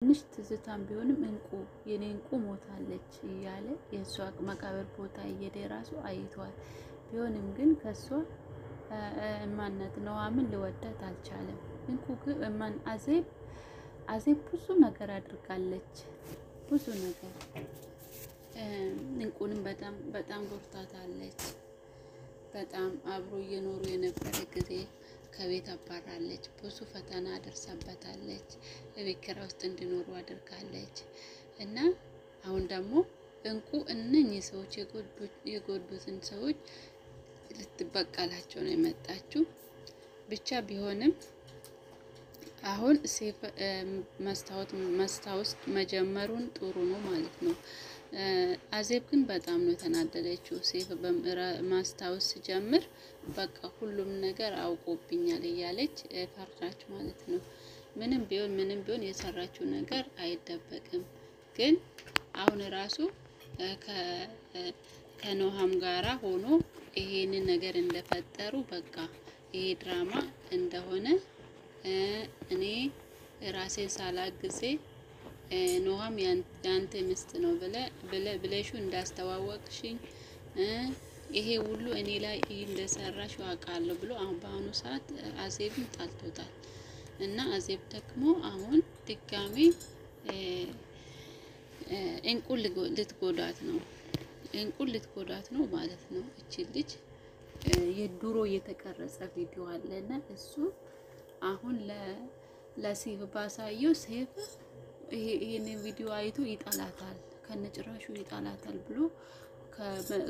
ትንሽ ትዝታም ቢሆንም እንቁ የኔ እንቁ ሞታለች እያለ የእሷ መቃብር ቦታ እየሄደ ራሱ አይቷል። ቢሆንም ግን ከሷ ማነት ኑሃሚን ሊወዳት አልቻለም። እንቁ ግን አዜብ ብዙ ነገር አድርጋለች። ብዙ ነገር እንቁንም በጣም ጎርታታለች። በጣም አብሮ እየኖሩ የነበረ ጊዜ ከቤት አባራለች። ብዙ ፈተና አደርሳበታለች። በቤት ኪራይ ውስጥ እንዲኖሩ አድርጋለች። እና አሁን ደግሞ እንቁ እነኚህ ሰዎች የጎዱትን ሰዎች ልትበቀላቸው ነው የመጣችው። ብቻ ቢሆንም አሁን ሴፍ መስታወስ መጀመሩን ጥሩ ነው ማለት ነው። አዜብ ግን በጣም ነው የተናደደችው። ሴፍ ማስታወስ ጀምር በቃ ሁሉም ነገር አውቆብኛል እያለች ፈራች ማለት ነው። ምንም ቢሆን የሰራችው ነገር አይደበቅም። ግን አሁን ራሱ ከኑሃም ጋራ ሆኖ ይሄንን ነገር እንደፈጠሩ በቃ ይሄ ድራማ እንደሆነ እኔ ራሴን ሳላግዜ ኑሃም ያንተ ሚስት ነው ብለሽ እንዳስተዋወቅሽኝ ይሄ ሁሉ እኔ ላይ እንደሰራሽ አውቃለሁ ብሎ አሁን በአሁኑ ሰዓት አዜብን ጣልቶታል። እና አዜብ ደግሞ አሁን ድጋሚ እንቁን ልትጎዳት ነው ማለት ነው። እቺ ልጅ የድሮ የተቀረጸ ቪዲዮ አለና እሱ አሁን ለሴፍ ባሳየው ሴፍ ይሄንን ቪዲዮ አይቶ ይጣላታል፣ ከነጭራሹ ይጣላታል ብሎ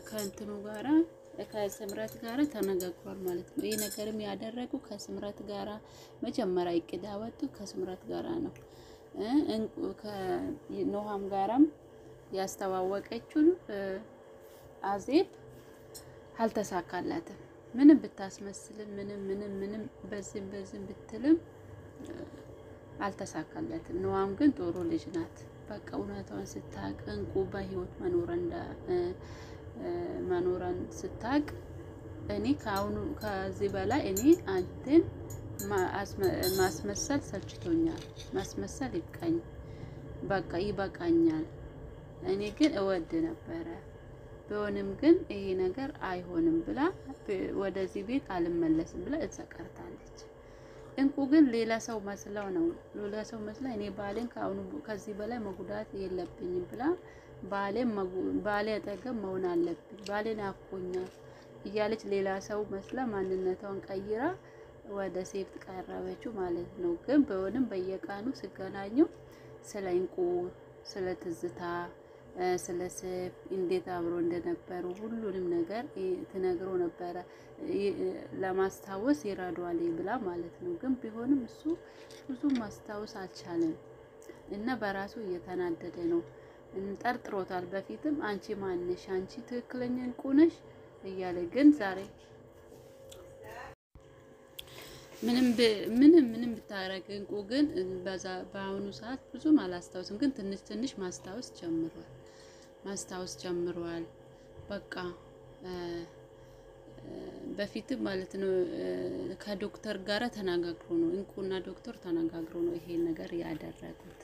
ከእንትኑ ጋራ ከስምረት ጋራ ተነጋግሯል ማለት ነው። ይሄ ነገርም ያደረጉ ከስምረት ጋራ መጀመሪያ እቅድ ያወጡ ከስምረት ጋራ ነው። ከኑሃም ጋራም ያስተዋወቀችው አዜብ አልተሳካላትም። ምንም ብታስመስልም ምንም በዚህም ብትልም አልተሳካላትም። ኑሃም ግን ጥሩ ልጅ ናት። በቃ እውነቷን ስታውቅ እንቁ በህይወት መኖራን ስታውቅ እኔ ከዚህ በላይ እኔ አንተን ማስመሰል ሰልችቶኛል። ማስመሰል ይብቃኝ፣ በቃ ይበቃኛል። እኔ ግን እወድ ነበረ። ቢሆንም ግን ይሄ ነገር አይሆንም ብላ ወደዚህ ቤት አልመለስም ብላ እተቀርታለች። እንቁ ግን ሌላ ሰው መስለው ነው እኔ ባሌን ከዚህ በላይ መጉዳት የለብኝም ብላ ባሌ አጠገብ መሆን አለብኝ፣ ባሌን አፍቆኛል እያለች ሌላ ሰው መስላ ማንነቷን ቀይራ ወደ ሴፍ ቀረበችው ማለት ነው። ግን ቢሆንም በየቀኑ ሲገናኙ ስለ እንቁ፣ ስለ ትዝታ፣ ስለ ሴፍ እንዴት አብሮ እንደነበሩ ሁሉንም ነገር ትነግረው ነበረ። ለማስታወስ ይረዳዋል ብላ ማለት ነው። ግን ቢሆንም እሱ ብዙ ማስታወስ አልቻለም እና በራሱ እየተናደደ ነው። ጠርጥሮታል። በፊትም አንቺ ማንሽ፣ አንቺ ትክክለኛ እንቁ ነሽ እያለ ግን ዛሬ ምንም ብታረግ እንቁ ግን በአሁኑ ሰዓት ብዙም አላስታውስም። ግን ትንሽ ማስታወስ ጀምሯል። በቃ በፊትም ማለት ነው ከዶክተር ጋራ ተነጋግሮ ነው እንቁና ዶክተር ተነጋግሮ ነው ይሄ ነገር ያደረጉት።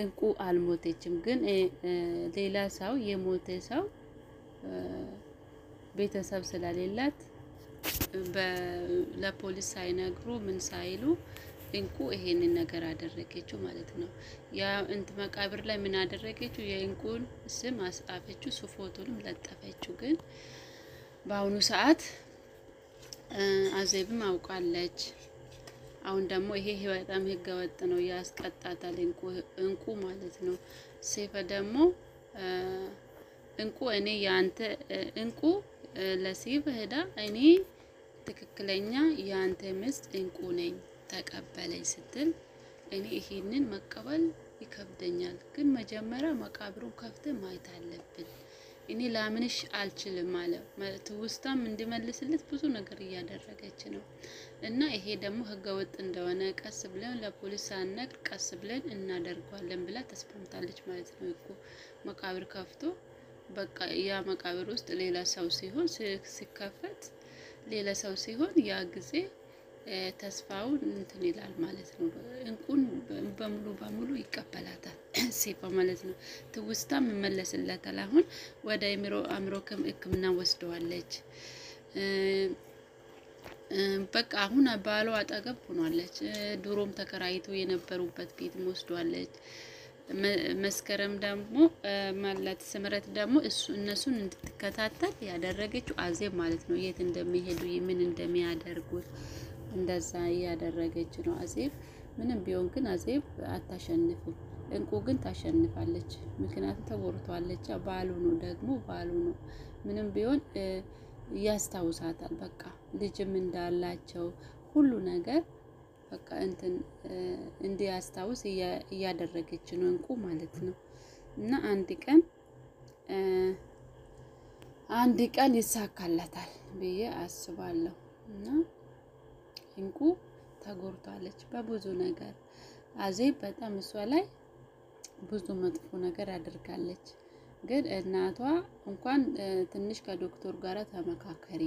እንቁ አልሞተችም። ግን ሌላ ሰው የሞተ ሰው ቤተሰብ ስለሌላት ለፖሊስ ሳይነግሩ ምን ሳይሉ እንቁ ይሄንን ነገር አደረገችው ማለት ነው። ያ መቃብር ላይ ምን አደረገችው? የእንቁን ስም አስጻፈችው፣ ፎቶንም ለጠፈችው። ግን በአሁኑ ሰዓት አዜብም አውቃለች። አሁን ደግሞ ይሄ በጣም ህገወጥ ነው፣ ያስቀጣታል እንቁ ማለት ነው። ሴፈ ደግሞ እንቁ እኔ ያንተ እንቁ ለሴፍ ሄዳ እኔ ትክክለኛ ያንተ ሚስት እንቁ ነኝ ተቀበለኝ ስትል እኔ ይሄንን መቀበል ይከብደኛል። ግን መጀመሪያ መቃብሩን ከፍተን ማየት አለብን። እኔ ላምንሽ አልችልም ማለት ትውስታም እንዲመልስለት ብዙ ነገር እያደረገች ነው። እና ይሄ ደግሞ ህገወጥ እንደሆነ ቀስ ብለን ለፖሊስ ሳንነግር ቀስ ብለን እናደርጋለን ብላ ተስማምታለች ማለት ነው እኮ። መቃብር ከፍቶ በቃ ያ መቃብር ውስጥ ሌላ ሰው ሲሆን ሲከፈት ሌላ ሰው ሲሆን ያ ጊዜ ተስፋውን እንትን ይላል ማለት ነው። እንቁን በሙሉ ይቀበላታል ሴፋ ማለት ነው። ትውስታ መመለስለታል። አሁን ወደ አእምሮ ሕክምና ወስደዋለች። በቃ አሁን ባሏ አጠገብ ሆኗለች። ድሮም ተከራይቶ የነበሩበት ቤት ወስደዋለች። መስከረም ደግሞ ማለት ስምረት ደግሞ እነሱን እንድትከታተል ያደረገችው አዜብ ማለት ነው። የት እንደሚሄዱ ምን እንደሚያደርጉት እንደዛ ያደረገች ነው አዜብ። ምንም ቢሆን ግን አዜብ አታሸንፍም። እንቁ ግን ታሸንፋለች። ምክንያቱም ተወርቷለች። ባሉ ነው ደግሞ ባሉ ነው። ምንም ቢሆን ያስታውሳታል። በቃ ልጅም እንዳላቸው ሁሉ ነገር በቃ እንትን እንዲያስታውስ እያደረገች ነው እንቁ ማለት ነው። እና አንድ ቀን ይሳካለታል ብዬ አስባለሁ። እና እንቁ ተጎርቷለች በብዙ ነገር። አዜብ በጣም እሷ ላይ ብዙ መጥፎ ነገር አድርጋለች። ግን እናቷ እንኳን ትንሽ ከዶክተር ጋር ተመካከሪ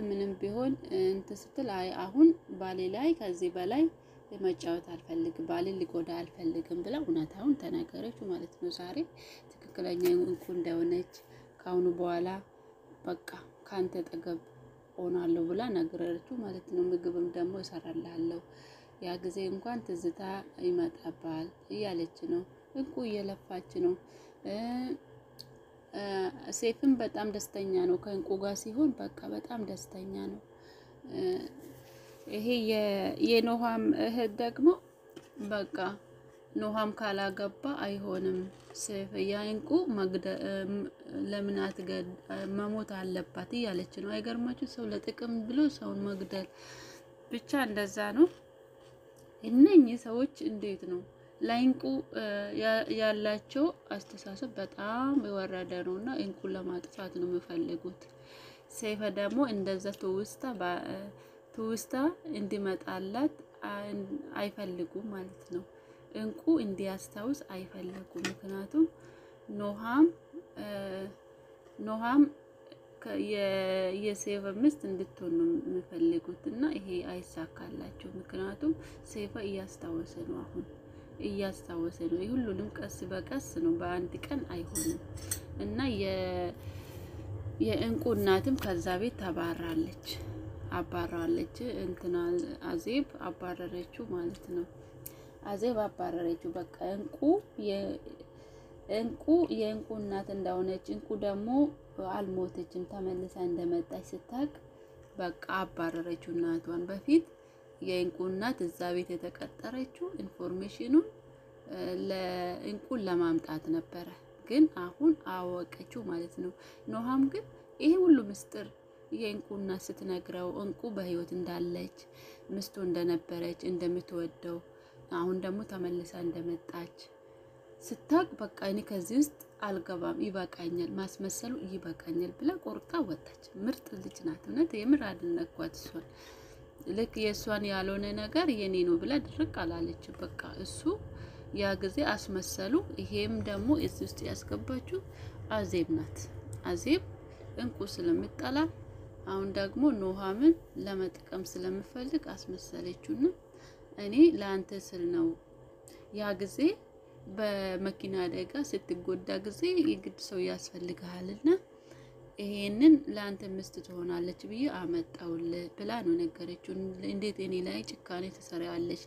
ምንም ቢሆን እንትን ስትል አሁን ባሌ ላይ ከዚህ በላይ መጫወት አልፈልግም፣ ባሌን ሊጎዳ አልፈልግም ብላ እውነታውን ተናገረችው ማለት ነው። ዛሬ ትክክለኛ እንቁ እንደሆነች ካሁኑ በኋላ በቃ ካንተ ጠገብ ሆናለሁ ብላ ነገረችው ማለት ነው። ምግብም ደግሞ እሰራልሃለሁ፣ ያ ጊዜ እንኳን ትዝታ ይመጣባል እያለች ነው። እንቁ እየለፋች ነው። ሴፍም በጣም ደስተኛ ነው ከእንቁ ጋር ሲሆን፣ በቃ በጣም ደስተኛ ነው። ይሄ የኖሃም እህት ደግሞ በቃ ኖሃም ካላገባ አይሆንም፣ ሴፍ እንቁ ለምን መሞት አለባት እያለች ነው። አይገርማችሁ? ሰው ለጥቅም ብሎ ሰውን መግደል ብቻ እንደዛ ነው። እነኚህ ሰዎች እንዴት ነው ለእንቁ ያላቸው አስተሳሰብ በጣም የወረደ ነውና እንቁን ለማጥፋት ነው የሚፈልጉት። ሴፈ ደግሞ እንደዛ ትውስታ እንዲመጣላት አይፈልጉም ማለት ነው። እንቁ እንዲያስታውስ አይፈልጉም። ምክንያቱም ኖሃም የሴፈ ሚስት እንድትሆን ነው የሚፈልጉት እና ይሄ አይሳካላቸው። ምክንያቱም ሴፈ እያስታወሰ ነው አሁን እያስታወሰ ነው። ሁሉንም ቀስ በቀስ ነው፣ በአንድ ቀን አይሆንም። እና የእንቁ እናትም ከዛ ቤት አባራለች። እንትና አዜብ አባረረችው ማለት ነው። አዜብ አባረረችው። በቃ እንቁ የእንቁ እናት እንደሆነች፣ እንቁ ደግሞ አልሞተችም ተመልሳ እንደመጣች ስታቅ በቃ አባረረችው እናቷን። በፊት የእንቁ እናት እዛ ቤት የተቀጠረችው ኢንፎርሜሽኑን ለእንቁን ለማምጣት ነበረ፣ ግን አሁን አወቀችው ማለት ነው። ኖሃም ግን ይሄ ሁሉ ምስጢር የእንቁ እናት ስትነግረው እንቁ በህይወት እንዳለች፣ ምስቱ እንደነበረች፣ እንደምትወደው፣ አሁን ደግሞ ተመልሳ እንደመጣች ስታቅ በቃ እኔ ከዚህ ውስጥ አልገባም፣ ይበቃኛል፣ ማስመሰሉ ይበቃኛል ብላ ቆርጣ ወጣች። ምርጥ ልጅ ናት። እውነት የምር አድነኳት እሷን። ልክ የእሷን ያልሆነ ነገር የኔ ነው ብላ ድርቅ አላለች። በቃ እሱ ያ ጊዜ አስመሰሉ። ይሄም ደግሞ እዚህ ውስጥ ያስገባችው አዜብ ናት። አዜብ እንቁ ስለምጠላ አሁን ደግሞ ኖሃምን ለመጥቀም ስለምፈልግ አስመሰለችውና እኔ ለአንተ ስል ነው ያ ጊዜ በመኪና አደጋ ስትጎዳ ጊዜ የግድ ሰው ያስፈልጋልና ይሄንን ለአንተ ምስት ትሆናለች ብዬ አመጣውል ብላ ነው ነገረችው። እንዴት እኔ ላይ ጭካኔ ትሰሪያለሽ?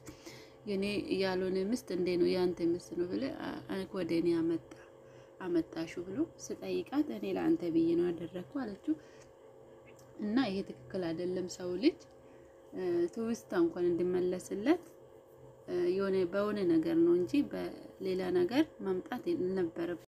የኔ ያልሆነ ምስት እንዴ ነው ያንተ ምስት ነው ብለ ወደ እኔ አመጣሹ ብሎ ስጠይቃት እኔ ለአንተ ብዬ ነው አደረኩ አለችው። እና ይሄ ትክክል አይደለም። ሰው ልጅ ትውስታ እንኳን እንዲመለስለት የሆነ በሆነ ነገር ነው እንጂ በሌላ ነገር ማምጣት የነበረበት